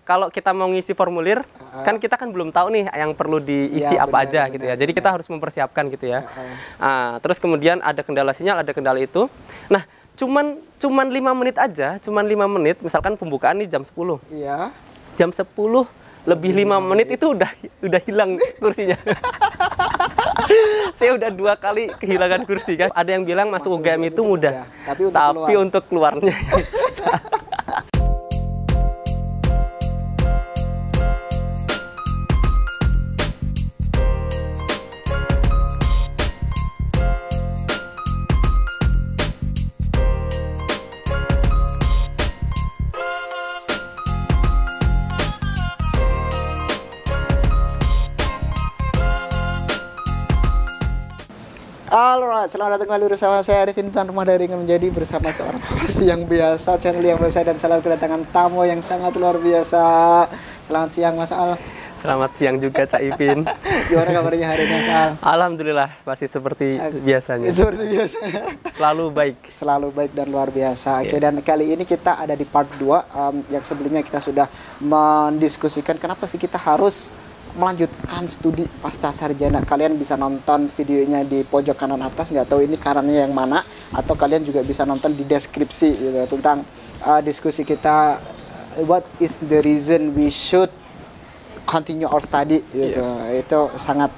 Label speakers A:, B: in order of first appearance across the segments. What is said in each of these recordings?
A: kalau kita mau ngisi formulir, kan kita kan belum tahu nih yang perlu diisi apa aja gitu ya. Jadi kita harus mempersiapkan gitu ya. Terus kemudian ada kendala sinyal, ada kendala itu. Nah, cuman 5 menit aja, cuman 5 menit. Misalkan pembukaan nih jam 10.
B: Iya.
A: Jam 10 lebih 5 menit itu udah hilang kursinya. Saya udah 2 kali kehilangan kursi kan. Ada yang bilang masuk UGM itu mudah, tapi untuk keluarnya
B: Alright, selamat datang kembali bersama saya Arifin, tuan rumah dari Ingin Menjadi, bersama seorang host yang biasa, channel yang biasa, dan selalu kedatangan tamu yang sangat luar biasa. Selamat siang Mas Al.
A: Selamat siang juga Cak Ipin.
B: Gimana kabarnya hari ini Mas Al?
A: Alhamdulillah masih seperti biasanya.
B: Seperti biasa.
A: Selalu baik.
B: Selalu baik dan luar biasa. Oke, dan kali ini kita ada di part 2. Yang sebelumnya kita sudah mendiskusikan kenapa sih kita harus melanjutkan studi pasca sarjana. Kalian bisa nonton videonya di pojok kanan atas, nggak tahu ini kanannya yang mana, atau kalian juga bisa nonton di deskripsi gitu, tentang diskusi kita what is the reason we should continue our study gitu. Itu sangat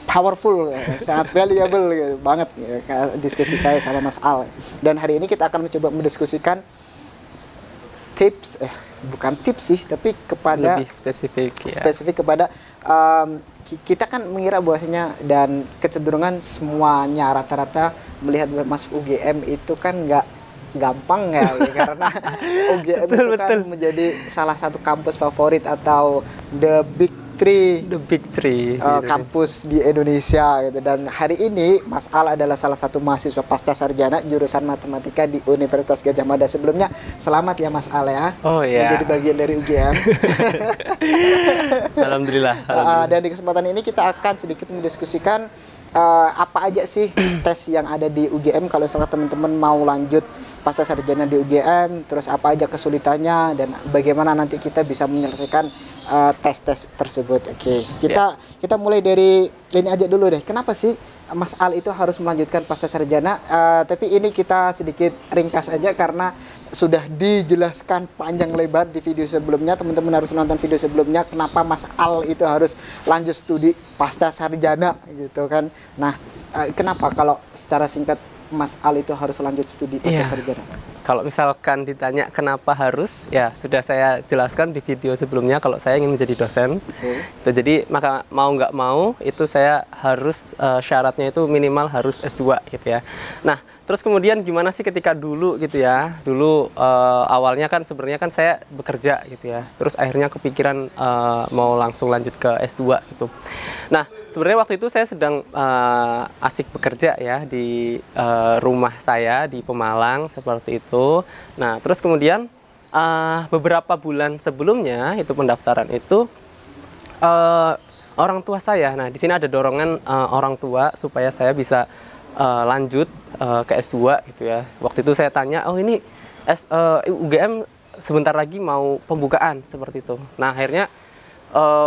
B: powerful, sangat valuable gitu, banget gitu, diskusi saya sama Mas Al. Dan hari ini kita akan mencoba mendiskusikan tips, bukan tips sih, tapi kepada
A: lebih spesifik
B: kepada kita kan mengira bahwasanya, dan kecenderungan semuanya rata-rata melihat masuk UGM itu kan nggak gampang ya, karena UGM itu kan menjadi salah satu kampus favorit atau the big three kampus di Indonesia gitu. Dan hari ini Mas Al adalah salah satu mahasiswa pasca sarjana jurusan matematika di Universitas Gadjah Mada. Sebelumnya selamat ya Mas Al ya, menjadi bagian dari UGM.
A: Alhamdulillah.
B: Dan di kesempatan ini kita akan sedikit mendiskusikan apa aja sih tes yang ada di UGM kalau misalnya teman-teman mau lanjut pasca sarjana di UGM, terus apa aja kesulitannya dan bagaimana nanti kita bisa menyelesaikan tes-tes tersebut. Oke, kita mulai dari ini aja dulu deh. Kenapa sih Mas Al itu harus melanjutkan pasca sarjana? Tapi ini kita sedikit ringkas aja karena sudah dijelaskan panjang lebar di video sebelumnya. Teman-teman harus nonton video sebelumnya kenapa Mas Al itu harus lanjut studi pasca sarjana gitu kan. Nah, kenapa kalau secara singkat Mas Al itu harus lanjut studi pasca sarjana?
A: Kalau misalkan ditanya kenapa harus, ya sudah saya jelaskan di video sebelumnya kalau saya ingin menjadi dosen. Jadi maka mau nggak mau itu saya harus syaratnya itu minimal harus S2 gitu ya. Nah, terus kemudian gimana sih ketika dulu gitu ya? Dulu awalnya kan sebenarnya kan saya bekerja gitu ya. Terus akhirnya kepikiran mau langsung lanjut ke S2 gitu. Nah, sebenarnya waktu itu saya sedang asik bekerja ya di rumah saya di Pemalang seperti itu. Nah, terus kemudian beberapa bulan sebelumnya itu pendaftaran itu orang tua saya. Nah, di sini ada dorongan orang tua supaya saya bisa lanjut ke S2 gitu ya. Waktu itu saya tanya, oh ini UGM sebentar lagi mau pembukaan seperti itu. Nah, akhirnya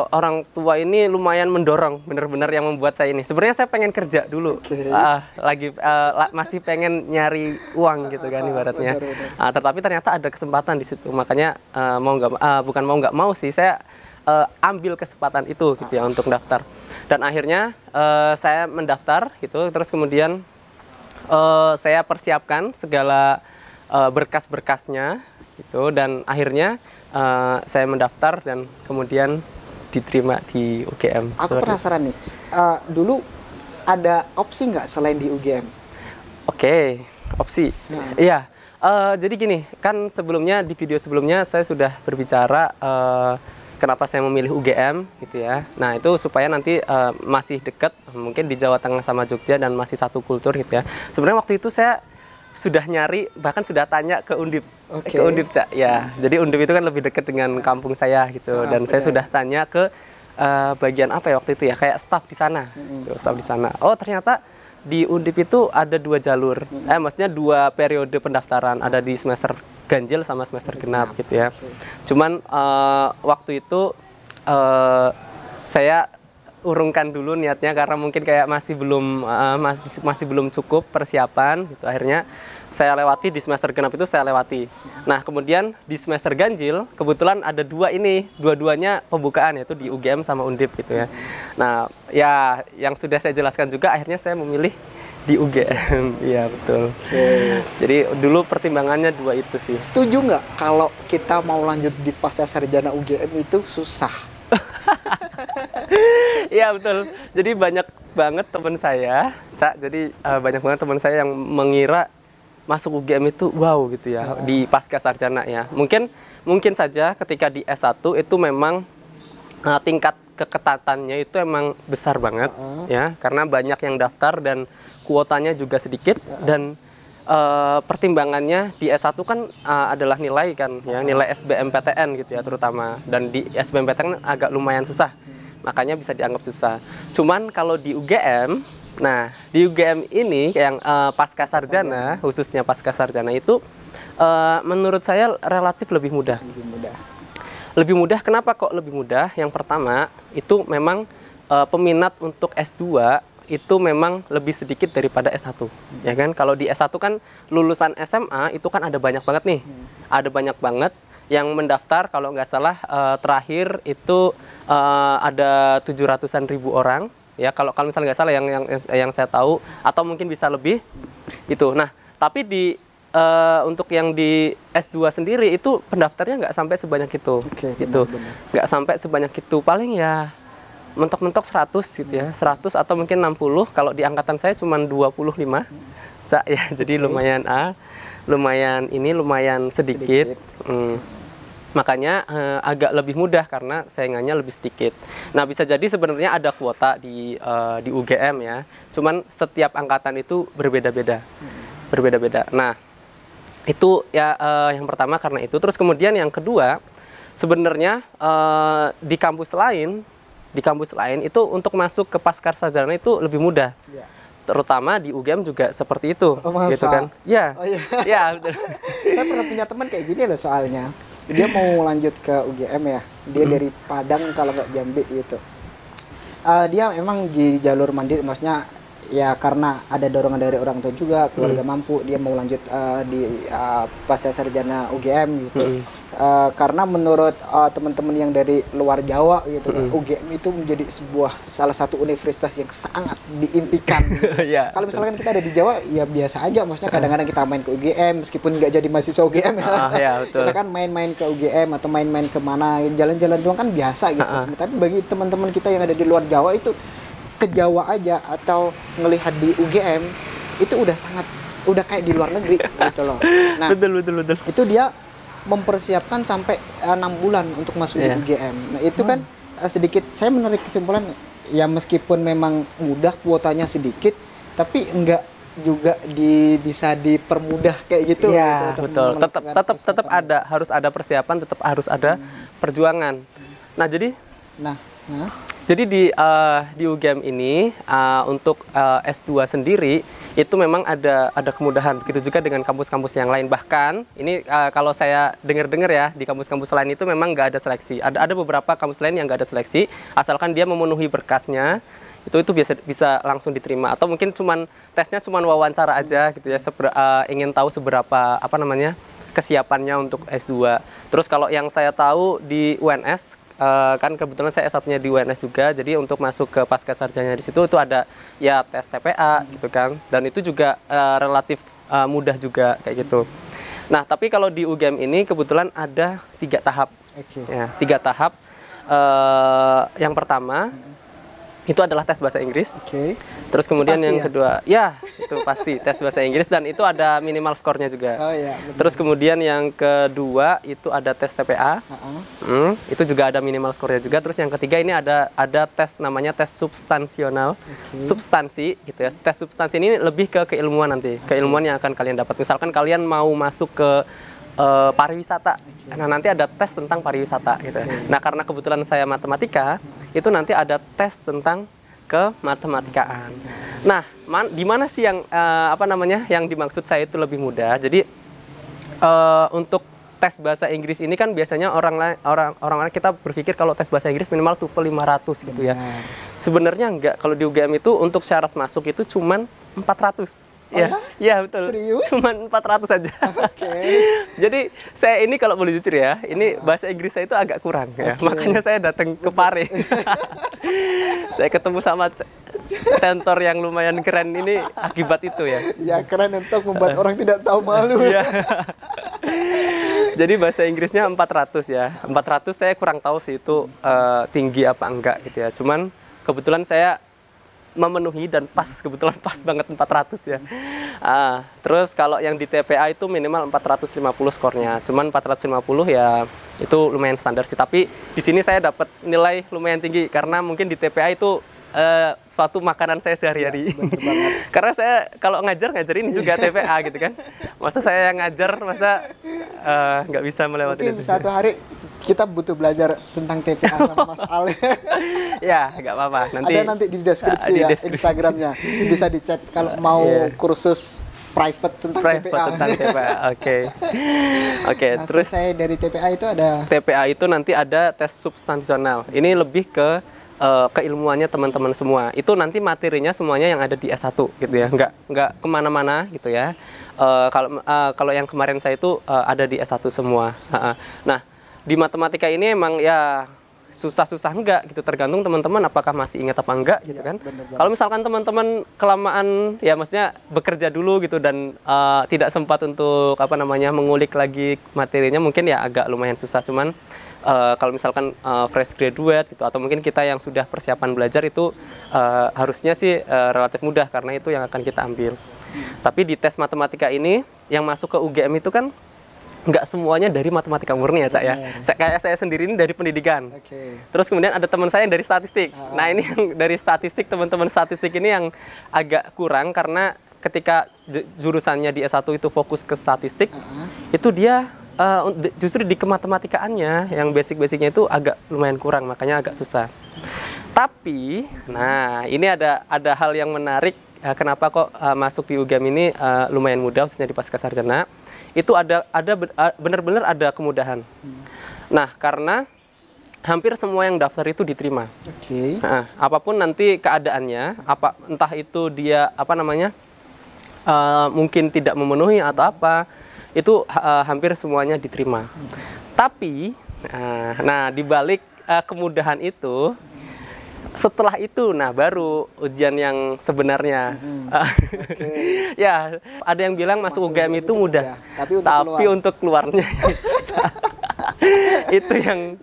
A: orang tua ini lumayan mendorong, benar-benar yang membuat saya ini. Sebenarnya saya pengen kerja dulu, masih pengen nyari uang gitu kan ibaratnya. Tetapi ternyata ada kesempatan di situ, makanya bukan mau nggak mau sih, saya ambil kesempatan itu gitu ya untuk daftar. Dan akhirnya saya mendaftar gitu, terus kemudian saya persiapkan segala berkas-berkasnya gitu, dan akhirnya saya mendaftar dan kemudian diterima di UGM.
B: Aku penasaran nih, dulu ada opsi nggak selain di UGM?
A: Oke, opsi. Iya, jadi gini, kan sebelumnya di video sebelumnya saya sudah berbicara kenapa saya memilih UGM gitu ya. Nah, itu supaya nanti masih dekat, mungkin di Jawa Tengah sama Jogja dan masih satu kultur gitu ya. Sebenarnya waktu itu saya sudah nyari, bahkan sudah tanya ke Undip. Ke Undip, Cak. Ya, jadi Undip itu kan lebih dekat dengan kampung saya gitu. Dan saya sudah tanya ke bagian apa ya waktu itu ya, kayak staf di sana. Staf di sana. Oh, ternyata di Undip itu ada 2 jalur. Maksudnya 2 periode pendaftaran. Ada di semester ganjil sama semester genap gitu ya. Cuman waktu itu saya urungkan dulu niatnya karena mungkin kayak masih belum cukup persiapan gitu. Akhirnya saya lewati di semester genap itu saya lewati. Nah, kemudian di semester ganjil kebetulan ada dua-duanya pembukaan, yaitu di UGM sama Undip gitu ya. Nah, ya yang sudah saya jelaskan juga akhirnya saya memilih di UGM. Iya, betul. Jadi dulu pertimbangannya dua itu sih.
B: Setuju nggak kalau kita mau lanjut di pasca sarjana UGM itu susah?
A: Iya, betul. Jadi banyak banget teman saya, Cak. Jadi banyak banget teman saya yang mengira masuk UGM itu wow gitu ya, di pasca sarjana ya. Mungkin saja ketika di S1 itu memang tingkat keketatannya itu emang besar banget ya, karena banyak yang daftar dan kuotanya juga sedikit dan pertimbangannya di S1 kan adalah nilai kan ya, nilai SBMPTN gitu ya terutama, dan di SBMPTN agak lumayan susah. Makanya bisa dianggap susah. Cuman kalau di UGM, nah, di UGM ini yang pasca sarjana, khususnya pasca sarjana itu menurut saya relatif lebih mudah. Lebih mudah, kenapa kok lebih mudah? Yang pertama, itu memang peminat untuk S2 itu memang lebih sedikit daripada S1. Ya kan? Kalau di S1 kan lulusan SMA itu kan ada banyak banget nih. Ada banyak banget yang mendaftar, kalau nggak salah terakhir itu ada 700-an ribu orang. Ya, kalau misalnya nggak salah yang saya tahu, atau mungkin bisa lebih itu. Nah, tapi untuk yang di S2 sendiri itu pendaftarnya nggak sampai sebanyak itu. Gitu. Nggak sampai sebanyak itu, paling ya mentok-mentok 100 gitu ya. 100 atau mungkin 60. Kalau di angkatan saya cuma 25. Ya, jadi lumayan lumayan sedikit. Makanya agak lebih mudah karena saingannya lebih sedikit. Nah, bisa jadi sebenarnya ada kuota di UGM ya. Cuman setiap angkatan itu berbeda-beda. Nah, itu ya yang pertama karena itu. Terus kemudian yang kedua, sebenarnya di kampus lain itu untuk masuk ke pasca sarjana itu lebih mudah. Terutama di UGM juga seperti itu, gitu kan? Ya, ya betul.
B: Saya pernah punya teman kayak gini loh soalnya. Dia mau lanjut ke UGM ya. Dia dari Padang kalau nggak Jambi gitu. Dia emang di jalur mandiri, maksudnya ya karena ada dorongan dari orang tua juga, keluarga mampu, dia mau lanjut di pasca sarjana UGM gitu. Karena menurut teman-teman yang dari luar Jawa gitu, UGM itu menjadi salah satu universitas yang sangat diimpikan. Kalau misalkan kita ada di Jawa ya biasa aja, maksudnya kadang-kadang kita main ke UGM meskipun nggak jadi mahasiswa UGM ya. Kita kan main-main ke UGM atau main-main kemana, jalan-jalan doang kan biasa gitu. Tapi bagi teman-teman kita yang ada di luar Jawa itu, ke Jawa aja atau ngelihat di UGM itu udah kayak di luar negeri gitu loh. Nah, betul. Itu dia mempersiapkan sampai 6 bulan untuk masuk di UGM. Nah, itu kan sedikit saya menarik kesimpulan ya, meskipun memang mudah, kuotanya sedikit, tapi enggak juga bisa dipermudah kayak gitu.
A: Iya, gitu, betul. Tetap harus ada persiapan, tetap harus ada perjuangan. Nah, jadi di UGM ini untuk S2 sendiri itu memang ada kemudahan. Begitu juga dengan kampus-kampus yang lain. Bahkan ini kalau saya dengar ya, di kampus-kampus lain itu memang nggak ada seleksi. Ada beberapa kampus lain yang nggak ada seleksi, asalkan dia memenuhi berkasnya itu bisa langsung diterima. Atau mungkin tesnya cuman wawancara aja gitu ya. Ingin tahu seberapa kesiapannya untuk S2. Terus kalau yang saya tahu di UNS, kan kebetulan saya S1-nya di UNS juga, jadi untuk masuk ke pasca sarjana di situ itu ada ya tes TPA gitu kan, dan itu juga relatif mudah juga kayak gitu. Nah, tapi kalau di UGM ini kebetulan ada 3 tahap. Ya, 3 tahap. Yang pertama itu adalah tes bahasa Inggris. Terus kemudian yang kedua, ya itu pasti tes bahasa Inggris, dan itu ada minimal skornya juga. Terus kemudian yang kedua itu ada tes TPA. Itu juga ada minimal skornya juga. Terus yang ketiga ini ada tes namanya tes substansional. Substansi gitu ya. Tes substansi ini lebih ke keilmuan nanti. Keilmuan yang akan kalian dapat. Misalkan kalian mau masuk ke pariwisata. Nah, nanti ada tes tentang pariwisata gitu. Nah, karena kebetulan saya matematika, itu nanti ada tes tentang kematematikaan. Nah, di mana sih yang yang dimaksud saya itu lebih mudah? Jadi Untuk tes bahasa Inggris ini kan biasanya orang kita berpikir kalau tes bahasa Inggris minimal TOEFL 500 gitu ya. Sebenarnya enggak, kalau di UGM itu untuk syarat masuk itu cuman 400. Ya betul.
B: Serius?
A: Cuman 400 saja. Jadi saya ini kalau boleh jujur ya, ini bahasa Inggris saya itu agak kurang ya. Makanya saya datang ke Pare. Saya ketemu sama tentor yang lumayan keren ini akibat itu ya.
B: Ya keren untuk membuat orang tidak tahu malu.
A: Jadi bahasa Inggrisnya 400 ya. 400 saya kurang tahu sih itu tinggi apa enggak gitu ya. Cuman kebetulan saya memenuhi dan kebetulan pas banget 400 ya. Terus kalau yang di TPA itu minimal 450 skornya. Cuman 450 ya itu lumayan standar sih. Tapi di sini saya dapat nilai lumayan tinggi karena mungkin di TPA itu suatu makanan saya sehari-hari. Karena saya kalau ngajarin juga TPA gitu kan. Masa saya yang ngajar, masa nggak bisa melewati
B: mungkin itu. Satu hari kita butuh belajar tentang TPA sama Mas Ale.
A: Ya, nggak apa-apa.
B: Nanti di deskripsi ya, Instagramnya. Bisa dicek kalau mau kursus private tentang TPA. Oke. Nah,
A: terus
B: saya dari TPA itu ada
A: itu nanti ada tes substansional. Ini lebih ke keilmuannya teman-teman semua. Itu nanti materinya semuanya yang ada di S1 gitu ya. Nggak kemana-mana gitu ya. Kalau yang kemarin saya itu ada di S1 semua. Nah, di matematika ini emang ya susah-susah enggak gitu, tergantung teman-teman apakah masih ingat apa enggak gitu kan. Kalau misalkan teman-teman kelamaan ya maksudnya bekerja dulu gitu dan tidak sempat untuk mengulik lagi materinya, mungkin ya agak lumayan susah. Cuman kalau misalkan fresh graduate gitu atau mungkin kita yang sudah persiapan belajar itu harusnya sih relatif mudah karena itu yang akan kita ambil. Tapi di tes matematika ini yang masuk ke UGM itu kan nggak semuanya dari matematika murni ya Cak ya. Kayak saya sendiri ini dari pendidikan. Terus kemudian ada teman saya yang dari statistik. Nah ini yang dari statistik, teman-teman statistik ini yang agak kurang karena ketika jurusannya di S1 itu fokus ke statistik, itu dia justru di kematematikaannya yang basic-basicnya itu agak lumayan kurang, makanya agak susah. Tapi, nah ini ada hal yang menarik. Kenapa kok masuk di UGM ini lumayan mudah, khususnya di Pascasarjana. Itu benar-benar ada kemudahan. Nah, karena hampir semua yang daftar itu diterima. Nah, apapun nanti keadaannya, entah itu dia mungkin tidak memenuhi atau apa, itu hampir semuanya diterima. Tapi, nah dibalik kemudahan itu, setelah itu, nah baru ujian yang sebenarnya. Ya, ada yang bilang masuk UGM itu mudah, tapi untuk keluarnya itu yang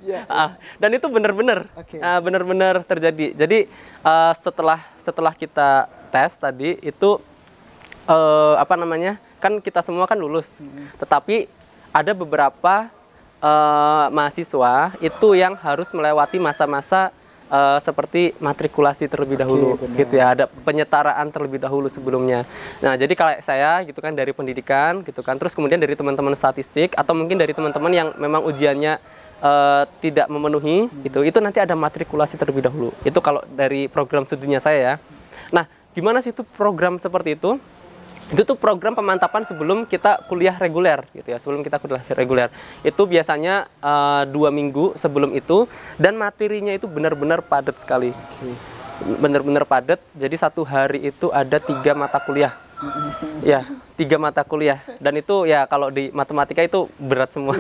A: dan itu benar-benar terjadi. Jadi setelah kita tes tadi itu kan kita semua kan lulus, tetapi ada beberapa mahasiswa itu yang harus melewati masa-masa seperti matrikulasi terlebih dahulu, gitu ya, ada penyetaraan terlebih dahulu sebelumnya. Nah, jadi kalau saya gitu kan dari pendidikan gitu kan, terus kemudian dari teman-teman statistik atau mungkin dari teman-teman yang memang ujiannya tidak memenuhi, itu nanti ada matrikulasi terlebih dahulu. Itu kalau dari program studinya saya ya. Nah, gimana sih itu program seperti itu? Itu tuh program pemantapan sebelum kita kuliah reguler gitu ya, sebelum kita kuliah reguler itu biasanya 2 minggu sebelum itu, dan materinya itu benar-benar padat sekali, benar-benar padat. Jadi satu hari itu ada 3 mata kuliah ya, 3 mata kuliah, dan itu ya kalau di matematika itu berat semua.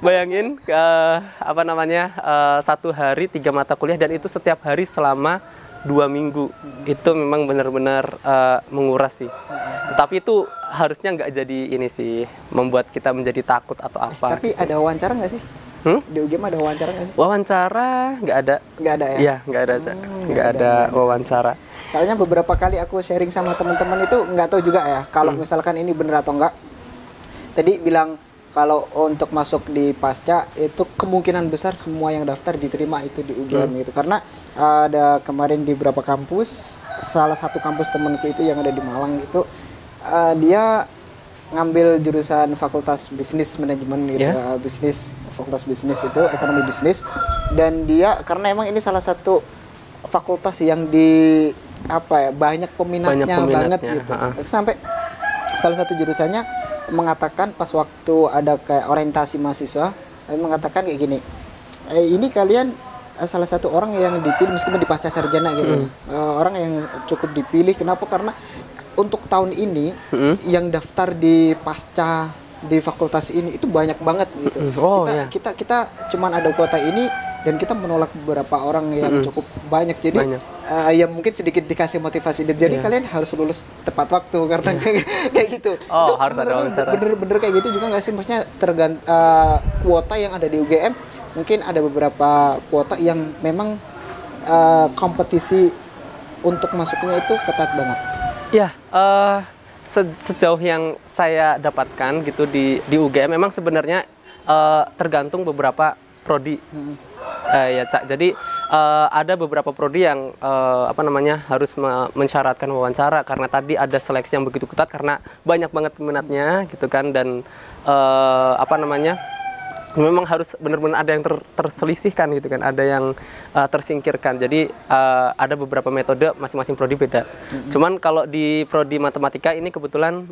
A: Bayangin satu hari 3 mata kuliah, dan itu setiap hari selama 2 minggu. Itu memang benar-benar menguras sih. Tapi itu harusnya nggak jadi ini sih, membuat kita menjadi takut atau apa.
B: Tapi ada wawancara nggak sih? Di UGM ada wawancara nggak sih?
A: Wawancara nggak ada.
B: Nggak ada ya?
A: Iya, nggak ada. Nggak ada wawancara.
B: Soalnya beberapa kali aku sharing sama teman-teman itu nggak tahu juga ya, kalau misalkan ini bener atau enggak. Tadi bilang kalau untuk masuk di Pasca itu kemungkinan besar semua yang daftar diterima itu di UGM gitu, karena ada kemarin di beberapa kampus, salah satu kampus temanku itu yang ada di Malang itu dia ngambil jurusan Fakultas Bisnis Manajemen gitu, Fakultas Bisnis itu ekonomi bisnis, dan dia karena emang ini salah satu fakultas yang banyak peminatnya banget gitu, sampai salah satu jurusannya mengatakan pas waktu ada kayak orientasi mahasiswa, mengatakan kayak gini, ini kalian salah satu orang yang dipilih meskipun di pasca sarjana gitu, orang yang cukup dipilih. Kenapa? Karena untuk tahun ini yang daftar di pasca di fakultas ini itu banyak banget gitu. Kita cuman ada kuota ini dan kita menolak beberapa orang yang cukup banyak. Jadi ya mungkin sedikit dikasih motivasi. Jadi kalian harus lulus tepat waktu karena kayak gitu. Itu
A: harus ada wawancara.
B: Bener kayak gitu juga nggak sih? Maksudnya kuota yang ada di UGM mungkin ada beberapa kuota yang memang kompetisi untuk masuknya itu ketat banget.
A: Ya, sejauh yang saya dapatkan gitu di UGM memang sebenarnya tergantung beberapa prodi. Ya, Cak. Jadi ada beberapa prodi yang harus mensyaratkan wawancara karena tadi ada seleksi yang begitu ketat karena banyak banget peminatnya gitu kan, dan memang harus benar-benar ada yang terselisihkan gitu kan, ada yang tersingkirkan. Jadi ada beberapa metode, masing-masing prodi beda. Cuman kalau di prodi matematika ini kebetulan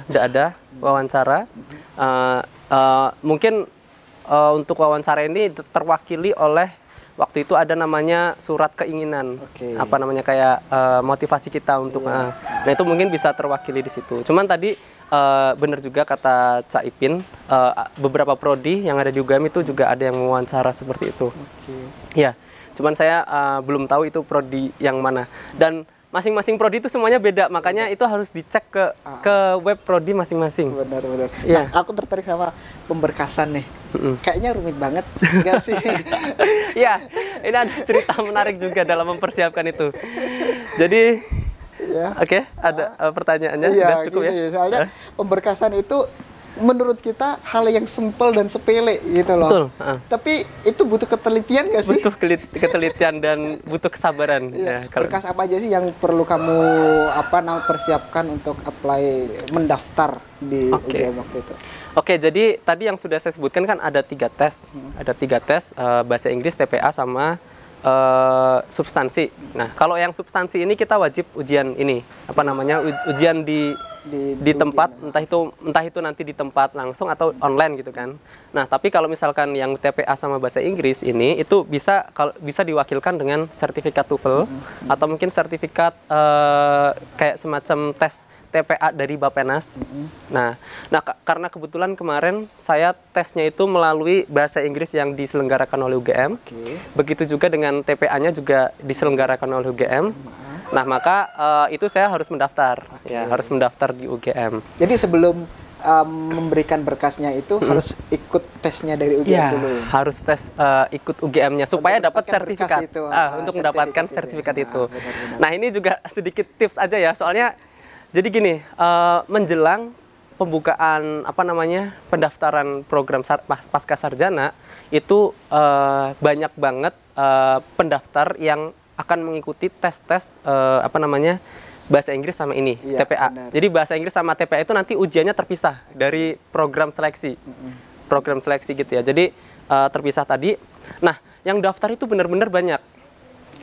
A: tidak ada wawancara. Mungkin untuk wawancara ini terwakili oleh waktu itu ada namanya surat keinginan, kayak motivasi kita untuk nah itu mungkin bisa terwakili di situ. Cuman tadi benar juga kata Cak Ipin, beberapa prodi yang ada di UGM itu juga ada yang mewawancara seperti itu. Ya, cuman saya belum tahu itu prodi yang mana, dan masing-masing prodi itu semuanya beda, makanya itu harus dicek ke web prodi masing-masing.
B: Benar.
A: Ya.
B: Nah, aku tertarik sama pemberkasan nih. Kayaknya rumit banget, enggak sih?
A: Ya, ini ada cerita menarik juga dalam mempersiapkan itu. Jadi Oke, ada pertanyaannya?
B: Iya,
A: sudah cukup
B: gini, ya? Soalnya pemberkasan itu menurut kita hal yang simpel dan sepele gitu loh.
A: Betul.
B: Tapi itu butuh ketelitian nggak sih?
A: Butuh ketelitian dan butuh kesabaran.
B: Iya. Berkas apa aja sih yang perlu kamu persiapkan untuk apply mendaftar di UGM waktu itu?
A: Oke, jadi tadi yang sudah saya sebutkan kan ada 3 tes. Ada 3 tes, bahasa Inggris, TPA, sama substansi. Nah, kalau yang substansi ini kita wajib ujian ini, ujian di tempat, entah itu nanti di tempat langsung atau online gitu kan. Nah, tapi kalau misalkan yang TPA sama bahasa Inggris ini itu bisa diwakilkan dengan sertifikat TOEFL atau mungkin sertifikat kayak semacam tes TPA dari Bappenas. Nah, karena kebetulan kemarin saya tesnya itu melalui bahasa Inggris yang diselenggarakan oleh UGM. Begitu juga dengan TPA-nya juga diselenggarakan oleh UGM. Nah, maka itu saya harus mendaftar. Ya, harus mendaftar di UGM.
B: Jadi sebelum memberikan berkasnya itu harus ikut tesnya dari UGM dulu.
A: Harus tes ikut UGM-nya supaya dapat sertifikat. Untuk mendapatkan sertifikat itu.
B: Benar.
A: Nah, ini juga sedikit tips aja ya. Soalnya jadi gini, menjelang pembukaan pendaftaran program pasca sarjana itu banyak banget pendaftar yang akan mengikuti tes-tes bahasa Inggris sama ini, TPA. Benar. Jadi bahasa Inggris sama TPA itu nanti ujiannya terpisah dari program seleksi. Program seleksi gitu ya. Jadi terpisah tadi. Nah, yang daftar itu benar-benar banyak.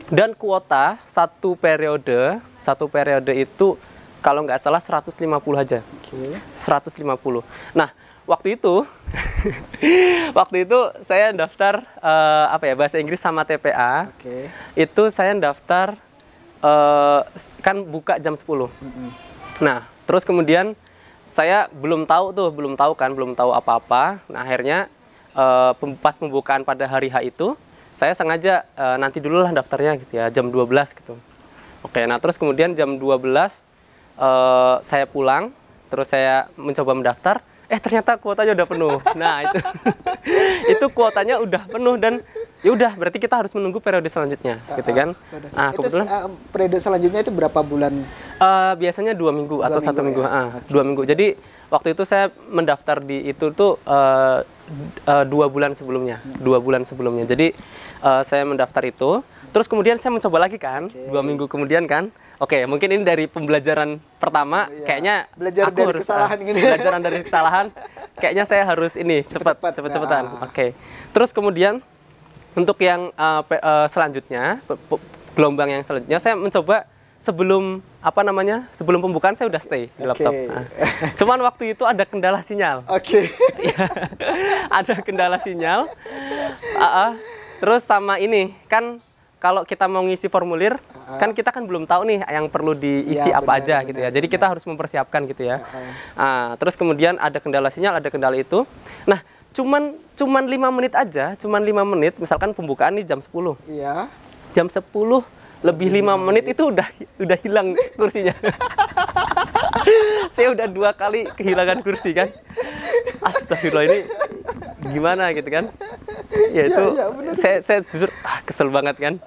A: Dan kuota satu periode itu kalau nggak salah 150 aja. 150. Nah, waktu itu saya daftar bahasa Inggris sama TPA. Itu saya daftar kan buka jam 10. Nah, terus kemudian saya belum tahu apa-apa. Nah, akhirnya pas pembukaan pada hari H itu saya sengaja nanti dulu lah daftarnya gitu ya, jam 12 gitu. Nah terus kemudian jam 12 saya pulang, terus saya mencoba mendaftar, ternyata kuotanya udah penuh. Nah itu kuotanya udah penuh, dan ya udah berarti kita harus menunggu periode selanjutnya, gitu kan? Nah kebetulan
B: periode selanjutnya itu berapa bulan?
A: Biasanya 2 minggu atau 1 minggu. 2 minggu. Jadi waktu itu saya mendaftar di itu tuh 2 bulan sebelumnya. 2 bulan sebelumnya. Jadi saya mendaftar itu, terus kemudian saya mencoba lagi kan, 2 minggu kemudian kan. Mungkin ini dari pembelajaran pertama, kayaknya belajaran dari kesalahan, kayaknya saya harus ini cepet-cepetan. Terus kemudian untuk yang selanjutnya, gelombang yang selanjutnya, saya mencoba sebelum apa namanya, sebelum pembukaan saya udah stay di laptop. Nah, cuman waktu itu ada kendala sinyal. Ada kendala sinyal. Terus sama ini kan, kalau kita mau ngisi formulir, kan kita kan belum tahu nih yang perlu diisi apa aja gitu ya. Jadi kita harus mempersiapkan gitu ya. Terus kemudian ada kendala sinyal, ada kendala itu. Nah, cuman 5 menit aja, cuman 5 menit. Misalkan pembukaan nih jam 10.
B: Iya.
A: Jam 10 lebih 5 menit itu udah hilang kursinya. Saya udah 2 kali kehilangan kursi kan. Astagfirullah, ini gimana gitu kan. Ya itu saya jujur kesel banget kan.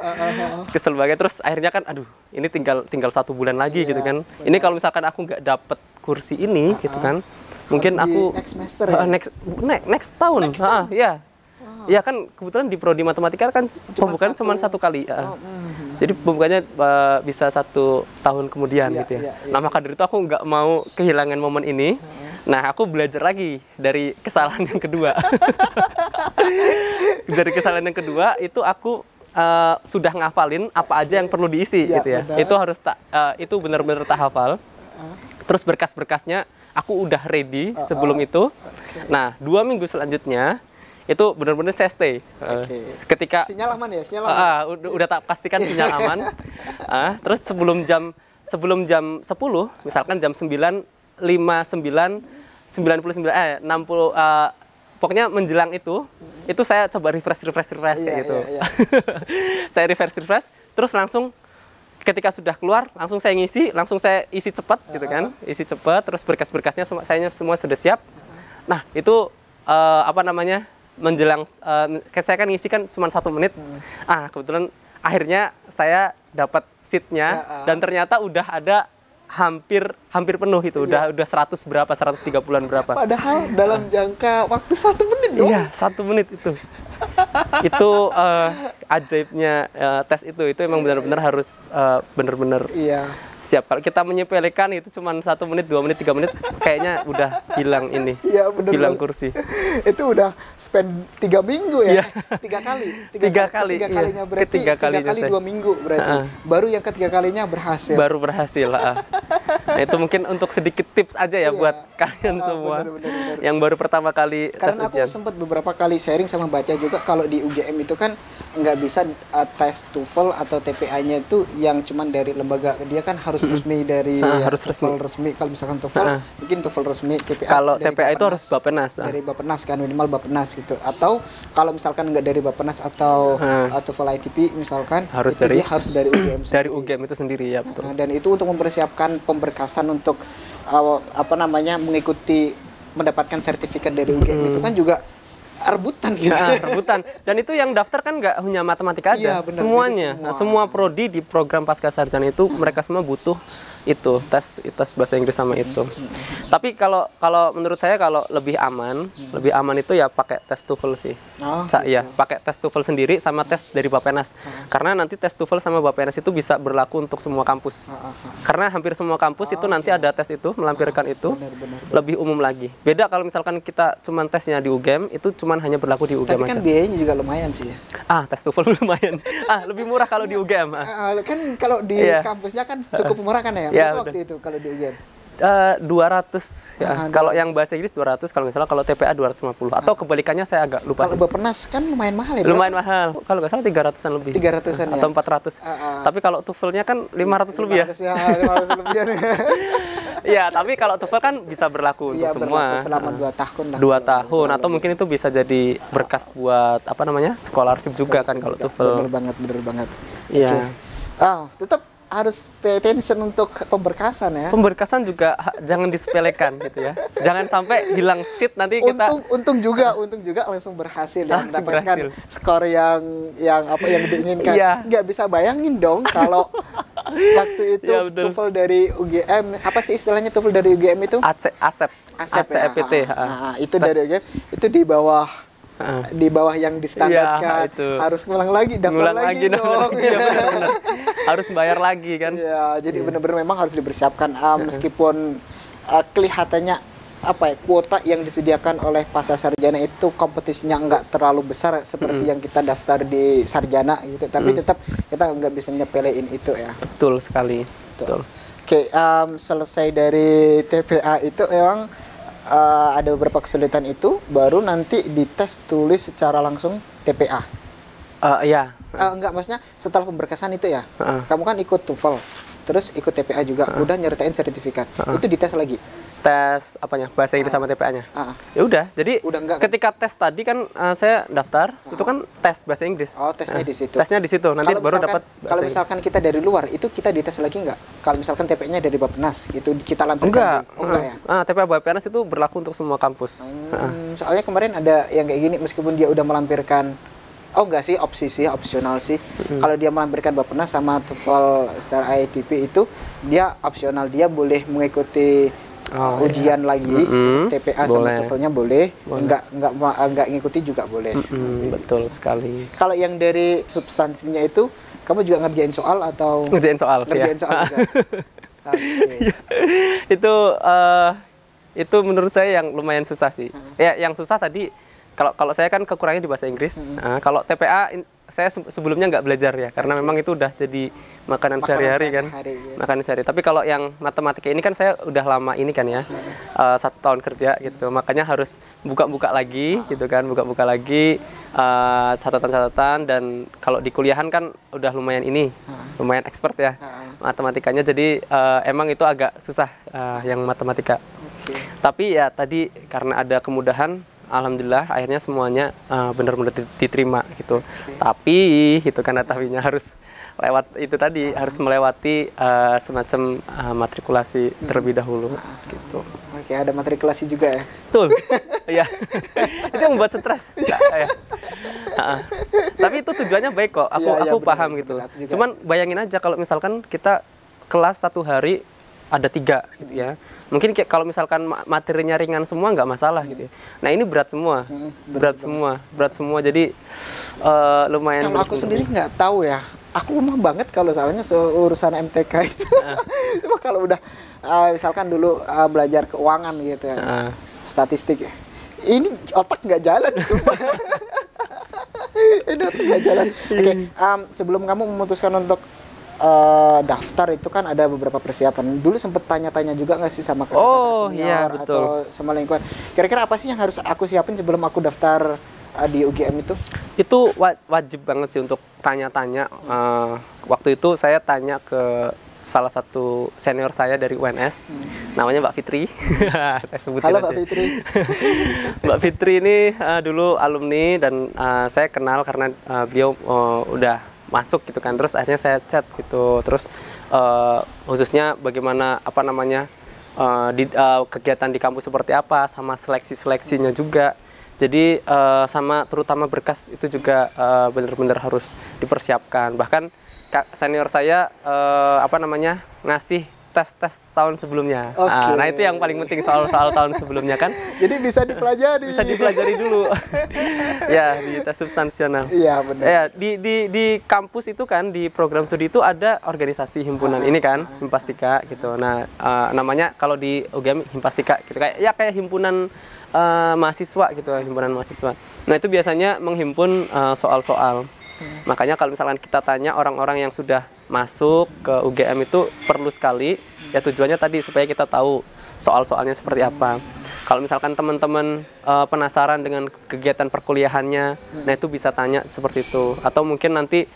A: Kesel banget, terus akhirnya kan aduh, ini tinggal 1 bulan lagi gitu kan. Ini kalau misalkan aku nggak dapet kursi ini gitu kan, mungkin aku
B: next semester
A: next tahun. Ya. Ya kan kebetulan di prodi matematika kan pembukaan cuma 1 kali. Jadi pembukaannya bisa 1 tahun kemudian gitu ya. Nah, maka dari itu aku nggak mau kehilangan momen ini. Nah, aku belajar lagi dari kesalahan yang kedua. Dari kesalahan yang kedua itu aku sudah ngafalin apa aja yang perlu diisi gitu ya. Benar. Itu harus itu benar-benar tak hafal. Terus berkas-berkasnya aku udah ready sebelum itu. Nah, 2 minggu selanjutnya itu benar-benar saya stay. Ketika
B: sinyal aman ya, sinyal aman.
A: Udah tak pastikan sinyal aman. Terus sebelum jam 10, misalkan jam 9:59, 60, pokoknya menjelang itu saya coba refresh gitu. Saya refresh, terus langsung ketika sudah keluar langsung saya ngisi, langsung saya isi cepat gitu kan. Isi cepat, terus berkas-berkasnya semua sudah siap. Nah, itu apa namanya? Menjelang saya kan ngisi kan cuma 1 menit. Kebetulan akhirnya saya dapat seatnya dan ternyata udah ada hampir penuh itu. Udah 100 berapa, 130-an berapa.
B: Padahal dalam jangka waktu 1 menit dong.
A: Iya, 1 menit itu. Itu ajaibnya tes itu emang benar-benar harus benar-benar siap. Kalau kita menyepelekan itu cuma 1 menit, 2 menit, 3 menit, kayaknya udah hilang ini.
B: Iya, bener
A: hilang
B: banget.
A: kursi.
B: Itu udah spend 3 minggu ya. 3 kali.
A: 3 kali.
B: Ketiga kalinya berarti 3 kali 2 minggu berarti. Baru yang ketiga kalinya berhasil.
A: Baru berhasil. Nah, itu mungkin untuk sedikit tips aja ya buat kalian semua. Bener. Yang baru pertama kali
B: karena
A: tes ujian.
B: Aku sempat beberapa kali sharing sama baca juga kalau di UGM itu kan nggak bisa tes TOEFL atau TPA-nya itu yang cuman dari lembaga, dia kan harus resmi dari
A: harus
B: resmi. Kalau misalkan TOEFL mungkin TOEFL resmi, TPA
A: kalau TPA itu harus Bappenas.
B: Dari Bappenas kan, minimal Bappenas gitu. Atau kalau misalkan nggak dari Bappenas atau TOEFL ITP misalkan
A: harus
B: harus dari UGM sendiri.
A: Dari UGM itu sendiri ya, betul.
B: Dan itu untuk mempersiapkan pemberkasan untuk mengikuti mendapatkan sertifikat dari UGM itu kan juga rebutan gitu.
A: Rebutan. Dan itu yang daftar kan nggak hanya matematika aja,
B: bener,
A: semuanya. Semua prodi di program Pascasarjana itu mereka semua butuh itu tes bahasa Inggris sama itu. Tapi kalau menurut saya kalau lebih aman itu ya pakai tes TOEFL sih. Ya, pakai tes TOEFL sendiri sama tes dari Bappenas. Karena nanti tes TOEFL sama Bappenas itu bisa berlaku untuk semua kampus. Karena hampir semua kampus itu nanti ada tes itu, melampirkan itu. Lebih umum lagi. Beda kalau misalkan kita cuman tesnya di UGM, itu cuman hanya berlaku di UGM.
B: Tapi kan biayanya juga lumayan sih ya.
A: Tes TOEFL lumayan. Lebih murah kalau di UGM.
B: Kan kalau di kampusnya kan cukup murah kan ya? Waktu itu kalau di UGM
A: 200 ya. Kalau yang bahasa Inggris 200, kalau nggak salah kalau TPA 250 atau kebalikannya saya agak lupa.
B: Kalau Bappenas kan lumayan mahal ya.
A: Lumayan mahal. Kalau nggak salah 300-an lebih.
B: 300-an
A: atau 400. Tapi kalau TOEFL-nya kan 500 lebih ya.
B: 500 lebih ya.
A: Iya, tapi kalau TOEFL kan bisa berlaku untuk semua.
B: Selama 2 tahun lah.
A: 2 tahun atau mungkin itu bisa jadi berkas buat apa namanya? Scholarship juga kan kalau TOEFL.
B: Bener banget.
A: Iya.
B: Tetap harus pay attention untuk pemberkasan ya.
A: Pemberkasan juga jangan disepelekan gitu ya. Jangan sampai hilang seat nanti kita.
B: Untung juga langsung berhasil ya, mendapatkan skor yang diinginkan. Nggak bisa bayangin dong kalau waktu itu TOEFL dari UGM, apa sih istilahnya TOEFL dari UGM itu? ACEPT. Itu dari UGM itu di bawah yang distandarkan, harus ngulang lagi, daftar lagi dong.
A: Bener. Harus bayar lagi kan.
B: Jadi benar-benar memang harus dipersiapkan meskipun kelihatannya kuota yang disediakan oleh Pascasarjana itu kompetisinya nggak terlalu besar seperti yang kita daftar di sarjana gitu, tapi tetap kita nggak bisa nyepelein itu ya.
A: Betul sekali. Betul.
B: Oke, selesai dari TPA itu memang ada beberapa kesulitan itu, baru nanti dites tulis secara langsung TPA.
A: Iya.
B: Enggak, maksudnya setelah pemberkasan itu ya, kamu kan ikut TOEFL, terus ikut TPA juga, udah nyertain sertifikat, itu dites lagi.
A: Tes apanya? Bahasa Inggris sama TPA-nya. Ya udah, jadi
B: Udah enggak, kan?
A: ketika tes tadi kan saya daftar, itu kan tes bahasa Inggris.
B: Oh, tesnya di situ.
A: Tesnya di situ, nanti
B: Kalau
A: baru
B: misalkan-
A: dapat bahasa
B: Kalau
A: Inggris.
B: misalkan kita dari luar, itu kita dites lagi nggak? Kalau misalkan TPA-nya dari Bappenas, itu kita lampirkan
A: Enggak.
B: di... Oh, enggak ya?
A: TPA Bappenas itu berlaku untuk semua kampus.
B: Soalnya kemarin ada yang kayak gini, meskipun dia udah melampirkan, oh enggak sih, opsional sih. Kalau dia melampirkan Bappenas sama TOEFL secara IATP itu, dia opsional, dia boleh mengikuti ujian lagi, TPA sama
A: Boleh.
B: TOEFL-nya boleh. Enggak ngikuti juga boleh.
A: Betul sekali.
B: Kalau yang dari substansinya itu, kamu juga ngerjain soal atau
A: Ngerjain soal.
B: ngerjain
A: ya.
B: soal juga? Oke.
A: Itu menurut saya yang lumayan susah sih. Ya, yang susah tadi kalau saya kan kekurangannya di bahasa Inggris. Kalau TPA saya sebelumnya nggak belajar ya, karena memang itu udah jadi makanan sehari-hari kan.
B: sehari-hari,
A: Makanan sehari. Tapi kalau yang matematika ini kan saya udah lama ini kan ya, 1 tahun kerja gitu. Makanya harus buka-buka lagi gitu kan, buka-buka lagi catatan-catatan, dan kalau di kuliahan kan udah lumayan lumayan expert ya matematikanya. Jadi emang itu agak susah yang matematika.
B: Oke.
A: Tapi ya tadi karena ada kemudahan, alhamdulillah akhirnya semuanya benar-benar diterima gitu. Tapi itu kan tapinya harus lewat itu tadi, harus melewati semacam matrikulasi terlebih dahulu gitu.
B: Oke, ada matrikulasi juga ya.
A: Betul. Iya. Itu yang membuat stres. Ya. Tapi itu tujuannya baik kok. Aku
B: Iya, benar,
A: paham
B: benar,
A: gitu.
B: aku juga.
A: Cuman bayangin aja kalau misalkan kita kelas 1 hari ada 3 gitu ya. Mungkin kalau misalkan materinya ringan semua nggak masalah gitu ya. Nah ini berat semua, berat semua. Jadi lumayan.
B: Kalau aku sendiri nggak tahu ya. Aku mah banget kalau soalnya urusan MTK itu. Cuma kalau udah misalkan dulu belajar keuangan gitu ya, statistik ya. Ini otak nggak jalan sumpah. Ini otak nggak jalan. Oke, sebelum kamu memutuskan untuk daftar itu kan ada beberapa persiapan. Dulu sempet tanya-tanya juga nggak sih sama kakak-kakak senior
A: iya, betul.
B: atau sama lingkungan. Kira-kira apa sih yang harus aku siapin sebelum aku daftar di UGM itu?
A: Itu wajib banget sih untuk tanya-tanya. Waktu itu saya tanya ke salah satu senior saya dari UNS, namanya Mbak Fitri. Saya sebutin
B: Halo
A: aja.
B: Mbak Fitri.
A: Mbak Fitri ini dulu alumni, dan saya kenal karena beliau udah masuk gitu kan. Terus akhirnya saya chat gitu. Terus khususnya bagaimana kegiatan di kampus seperti apa, sama seleksinya juga. Jadi sama terutama berkas itu juga benar-benar harus dipersiapkan. Bahkan senior saya ngasih tes tahun sebelumnya.
B: Oke.
A: Nah itu yang paling penting, soal tahun sebelumnya kan.
B: Jadi bisa dipelajari.
A: Bisa dipelajari dulu. Ya, di tes substansional.
B: Iya benar.
A: Ya, di kampus itu kan, di program studi itu ada organisasi himpunan ini kan, Himpastika gitu. Nah, namanya kalau di UGM Himpastika gitu, kayak himpunan mahasiswa gitu, himpunan mahasiswa. Nah, itu biasanya menghimpun soal-soal. Makanya kalau misalkan kita tanya orang-orang yang sudah masuk ke UGM itu perlu sekali, ya tujuannya tadi supaya kita tahu soal-soalnya seperti apa. Kalau misalkan teman-teman penasaran dengan kegiatan perkuliahannya, nah itu bisa tanya seperti itu. Atau mungkin nanti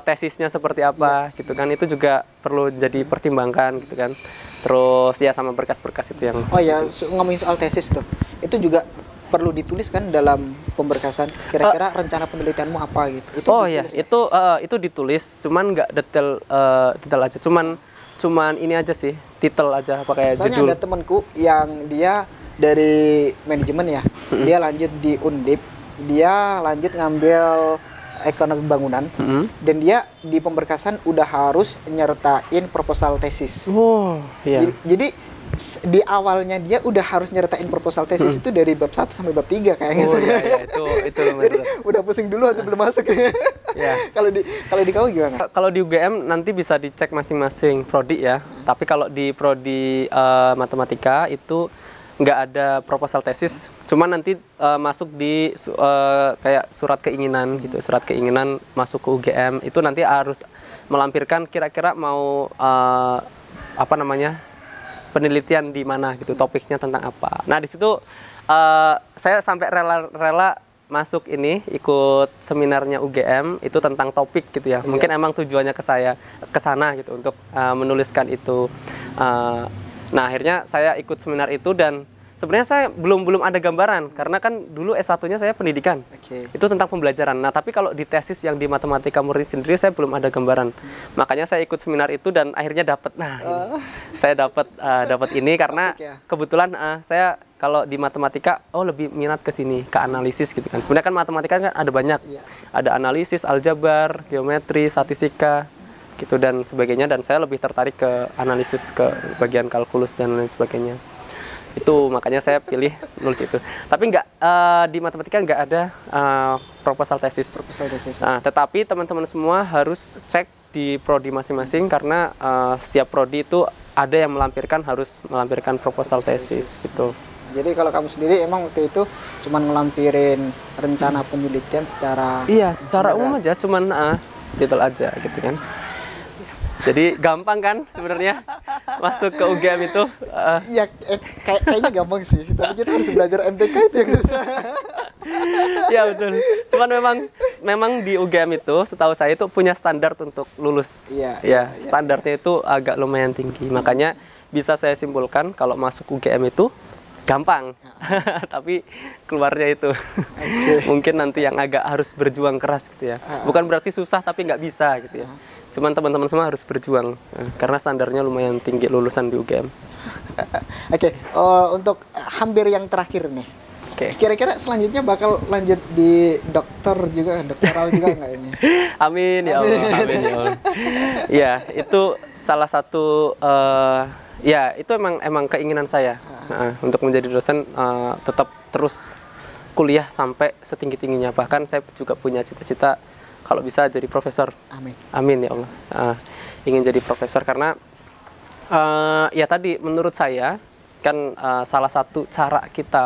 A: tesisnya seperti apa gitu kan, itu juga perlu jadi pertimbangkan gitu kan. Terus ya sama berkas-berkas itu yang.
B: Oh ya, ngomongin soal tesis tuh, itu juga perlu ditulis kan dalam pemberkasan. Kira-kira rencana penelitianmu apa gitu? Itu
A: Oh ya,
B: ditulis
A: itu ditulis, cuman nggak detail aja, cuman ini aja sih, titel aja pakai
B: Soalnya
A: judul.
B: ada temanku yang dia dari manajemen ya, dia lanjut di Undip, dia lanjut ngambil ekonomi bangunan, dan dia di pemberkasan udah harus nyertain proposal tesis.
A: Oh iya.
B: Jadi di awalnya dia udah harus nyertain proposal tesis itu dari bab 1 sampai bab 3 kayaknya.
A: Oh iya, itu lumayan
B: Jadi
A: berat.
B: udah pusing dulu sebelum masuk.
A: Ya.
B: Kalau di kamu gimana?
A: Kalau di UGM nanti bisa dicek masing-masing prodi ya. Tapi kalau di prodi matematika itu nggak ada proposal tesis. Cuman nanti masuk di kayak surat keinginan gitu. Surat keinginan masuk ke UGM itu nanti harus melampirkan kira-kira mau apa namanya, penelitian di mana gitu, topiknya tentang apa. Nah di situ saya sampai rela masuk ini, ikut seminarnya UGM itu tentang topik gitu ya. Mungkin emang tujuannya ke sana gitu untuk menuliskan itu. Nah akhirnya saya ikut seminar itu, dan sebenarnya saya belum ada gambaran karena kan dulu S1-nya saya pendidikan. Itu tentang pembelajaran. Nah, tapi kalau di tesis yang di matematika murni sendiri saya belum ada gambaran. Makanya saya ikut seminar itu dan akhirnya dapat. Nah, saya dapat ini karena kebetulan saya kalau di matematika lebih minat ke sini, ke analisis gitu kan. Sebenarnya kan matematika kan ada banyak. Ada analisis, aljabar, geometri, statistika gitu dan sebagainya, dan saya lebih tertarik ke analisis, ke bagian kalkulus dan lain sebagainya. Itu makanya saya pilih nulis itu. Tapi di matematika nggak ada proposal tesis. Nah, tetapi teman-teman semua harus cek di prodi masing-masing karena setiap prodi itu ada yang harus melampirkan proposal tesis gitu.
B: Jadi kalau kamu sendiri emang waktu itu cuman ngelampirin rencana penelitian secara
A: secara umum aja, cuman titel aja gitu kan. Jadi gampang kan sebenarnya masuk ke UGM itu?
B: Kayaknya gampang sih, tapi kita harus belajar MTK itu yang susah.
A: Ya betul. Cuman memang di UGM itu setahu saya itu punya standar untuk lulus. Standarnya itu agak lumayan tinggi. Makanya bisa saya simpulkan kalau masuk UGM itu gampang, tapi keluarnya itu mungkin nanti yang agak harus berjuang keras gitu ya. Bukan berarti susah tapi nggak bisa gitu ya. Cuman teman-teman semua harus berjuang karena standarnya lumayan tinggi lulusan di UGM.
B: Untuk hampir yang terakhir nih. Kira-kira selanjutnya bakal lanjut di doktoral juga nggak ini?
A: Amin ya Allah, amin ya Allah. Ya, itu salah satu itu emang keinginan saya untuk menjadi dosen, tetap terus kuliah sampai setinggi-tingginya. Bahkan saya juga punya cita-cita kalau bisa jadi profesor. Amin ya Allah. Ingin jadi profesor karena tadi menurut saya kan salah satu cara kita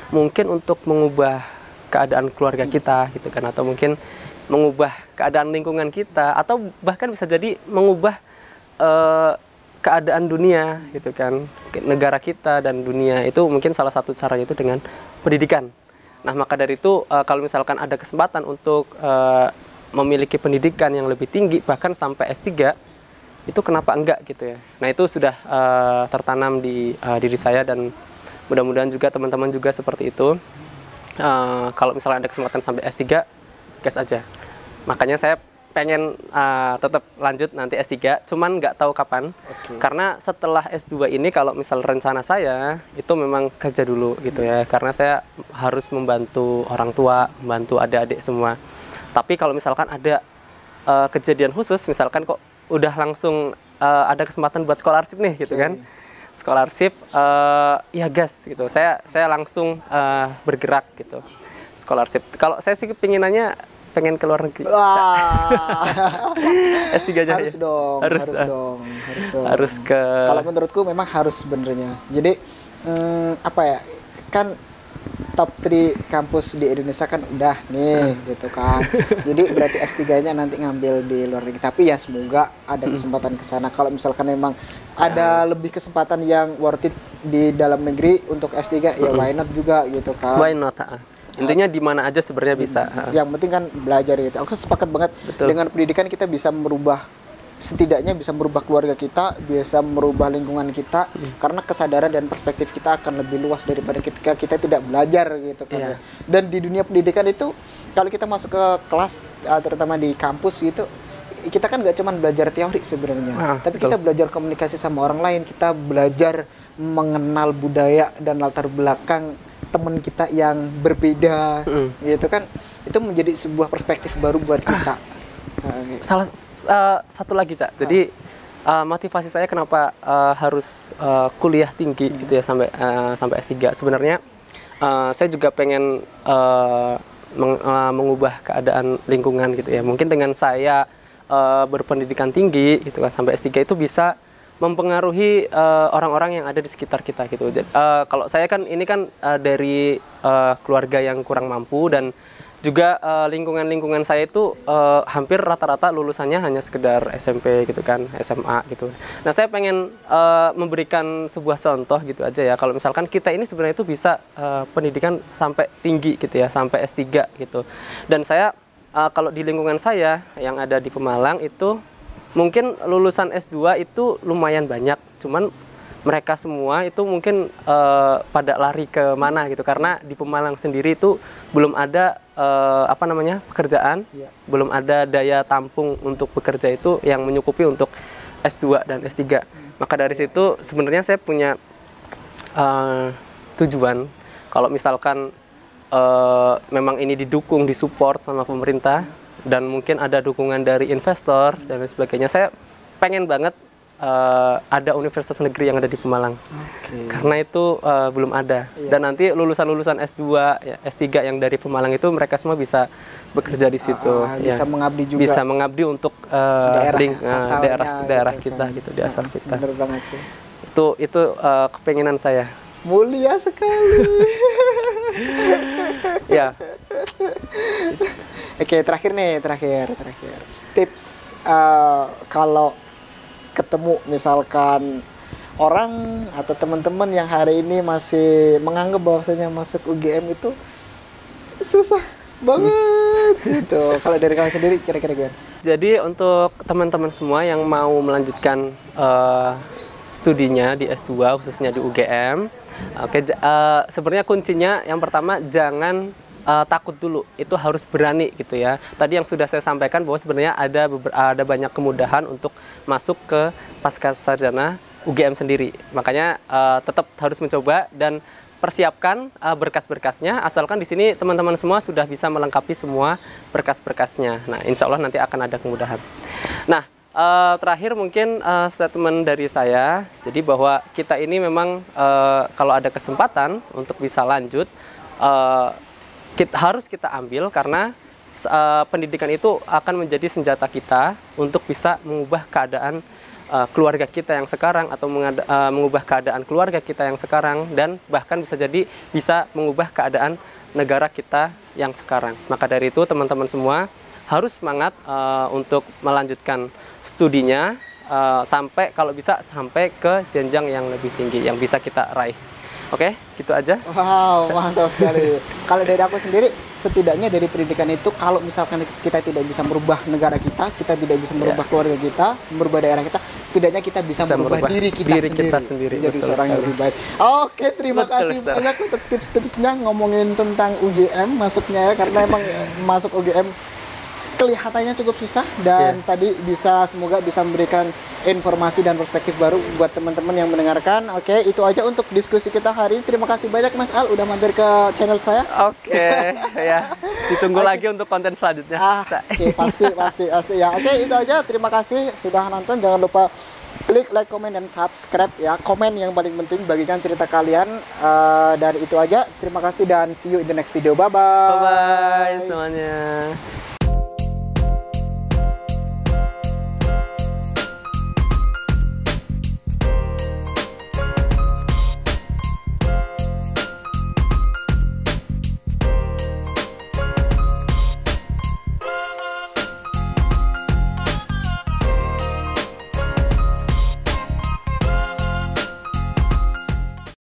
A: mungkin untuk mengubah keadaan keluarga kita gitu kan, atau mungkin mengubah keadaan lingkungan kita, atau bahkan bisa jadi mengubah keadaan dunia gitu kan, negara kita dan dunia, itu mungkin salah satu caranya itu dengan pendidikan. Nah maka dari itu kalau misalkan ada kesempatan untuk memiliki pendidikan yang lebih tinggi bahkan sampai S3, itu kenapa enggak gitu ya. Nah itu sudah tertanam di diri saya, dan mudah-mudahan juga teman-teman juga seperti itu. Kalau misalnya ada kesempatan sampai S3, gas aja. Makanya saya pengen tetap lanjut nanti S3, cuman nggak tahu kapan. Karena setelah S2 ini kalau misal rencana saya itu memang kerja dulu gitu ya, karena saya harus membantu orang tua, membantu adik-adik semua. Tapi kalau misalkan ada kejadian khusus, misalkan kok udah langsung ada kesempatan buat scholarship nih gitu kan, scholarship gas gitu, saya langsung bergerak gitu scholarship. Kalau saya sih kepinginannya pengen ke luar negeri. S3-nya
B: harus dong.
A: Harus ke.
B: Kalau menurutku memang harus sebenarnya. Jadi kan top 3 kampus di Indonesia kan udah nih gitu kan. Jadi berarti S3-nya nanti ngambil di luar negeri. Tapi ya semoga ada kesempatan ke sana. Kalau misalkan memang ada lebih kesempatan yang worth it di dalam negeri untuk S3, ya why not juga gitu kan.
A: Why not? Intinya di mana aja sebenarnya bisa.
B: Yang penting kan belajar gitu. Aku sepakat banget. Dengan pendidikan kita bisa merubah, setidaknya bisa merubah keluarga kita, bisa merubah lingkungan kita, karena kesadaran dan perspektif kita akan lebih luas daripada ketika kita tidak belajar gitu kan. Dan di dunia pendidikan itu kalau kita masuk ke kelas, terutama di kampus gitu, kita kan nggak cuma belajar teori sebenarnya, tapi kita belajar komunikasi sama orang lain, kita belajar mengenal budaya dan latar belakang teman kita yang berbeda, gitu kan. Itu menjadi sebuah perspektif baru buat kita.
A: Satu lagi, Cak. Jadi motivasi saya kenapa harus kuliah tinggi gitu ya sampai S3. Sebenarnya saya juga pengen mengubah keadaan lingkungan gitu ya. Mungkin dengan saya berpendidikan tinggi gitu kan sampai S3 itu bisa mempengaruhi orang-orang yang ada di sekitar kita gitu. Kalau saya kan ini kan dari keluarga yang kurang mampu, dan juga lingkungan-lingkungan saya itu hampir rata-rata lulusannya hanya sekedar SMP gitu kan, SMA gitu. Nah, saya pengen memberikan sebuah contoh gitu aja ya. Kalau misalkan kita ini sebenarnya itu bisa pendidikan sampai tinggi gitu ya, sampai S3 gitu. Dan saya kalau di lingkungan saya yang ada di Pemalang itu mungkin lulusan S2 itu lumayan banyak, cuman mereka semua itu mungkin pada lari ke mana gitu, karena di Pemalang sendiri itu belum ada pekerjaan, belum ada daya tampung untuk bekerja itu yang menyukupi untuk S2 dan S3. Maka dari situ sebenarnya saya punya tujuan kalau misalkan memang ini didukung, disupport sama pemerintah dan mungkin ada dukungan dari investor dan lain sebagainya, saya pengen banget ada universitas negeri yang ada di Pemalang. Karena itu belum ada. Dan nanti lulusan-lulusan S2, ya, S3 yang dari Pemalang itu mereka semua bisa bekerja di situ.
B: Bisa mengabdi juga.
A: Bisa mengabdi untuk daerah kita gitu, di asal kita.
B: Bener banget sih.
A: Itu kepengenan saya.
B: Mulia sekali.
A: Ya.
B: Oke, terakhir. Tips kalau ketemu misalkan orang atau teman-teman yang hari ini masih menganggap bahwasanya masuk UGM itu susah banget gitu. Kalau dari kamu sendiri kira-kira gimana?
A: Jadi untuk teman-teman semua yang mau melanjutkan studinya di S2 khususnya di UGM, sebenarnya kuncinya yang pertama jangan takut dulu, itu harus berani gitu ya. Tadi yang sudah saya sampaikan bahwa sebenarnya ada banyak kemudahan untuk masuk ke Pascasarjana UGM sendiri. Makanya tetap harus mencoba dan persiapkan berkas-berkasnya, asalkan di sini teman-teman semua sudah bisa melengkapi semua berkas-berkasnya. Nah, insya Allah nanti akan ada kemudahan. Nah, terakhir mungkin statement dari saya, jadi bahwa kita ini memang kalau ada kesempatan untuk bisa lanjut, harus kita ambil karena pendidikan itu akan menjadi senjata kita untuk bisa mengubah keadaan keluarga kita yang sekarang atau mengubah keadaan keluarga kita yang sekarang dan bahkan bisa jadi bisa mengubah keadaan negara kita yang sekarang. Maka dari itu teman-teman semua harus semangat untuk melanjutkan studinya sampai kalau bisa sampai ke jenjang yang lebih tinggi yang bisa kita raih. Oke, gitu aja.
B: Wow, mantap sekali. Kalau dari aku sendiri, setidaknya dari pendidikan itu, kalau misalkan kita tidak bisa merubah negara kita, kita tidak bisa merubah keluarga kita, merubah daerah kita, setidaknya kita bisa merubah diri kita sendiri. Jadi seorang yang lebih baik. Oke, terima kasih banyak untuk tips-tipsnya ngomongin tentang UGM masuknya ya, karena emang masuk UGM kelihatannya cukup susah dan tadi semoga bisa memberikan informasi dan perspektif baru buat teman-teman yang mendengarkan. Oke, itu aja untuk diskusi kita hari ini. Terima kasih banyak Mas Al udah mampir ke channel saya.
A: Oke, ya. Ditunggu lagi untuk konten selanjutnya.
B: Oke, pasti ya. Oke, itu aja. Terima kasih sudah nonton. Jangan lupa klik like, komen, dan subscribe ya. Komen yang paling penting, bagikan cerita kalian. Dan itu aja. Terima kasih dan see you in the next video. Bye-bye.
A: Bye-bye semuanya.